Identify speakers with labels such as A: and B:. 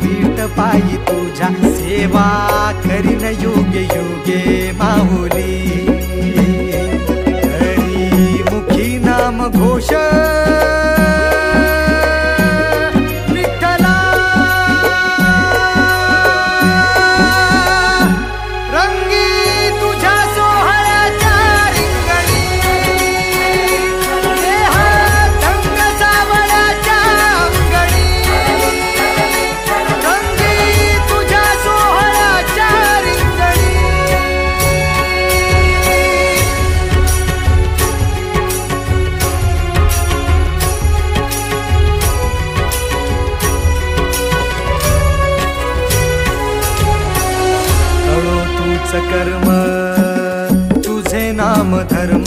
A: विट पायी तुझ्या सेवा करीन युगे युगे माऊली हरी मुखी नाम घोष विठ्ठला रंगी तुझ्या सोहळ्याच्या रिंगणी देहात रंग सावळ्याच्या अंगणी रंगी तुझ्या सोहळ्याच्या रिंगणी कर्म तुझे नाम धर्म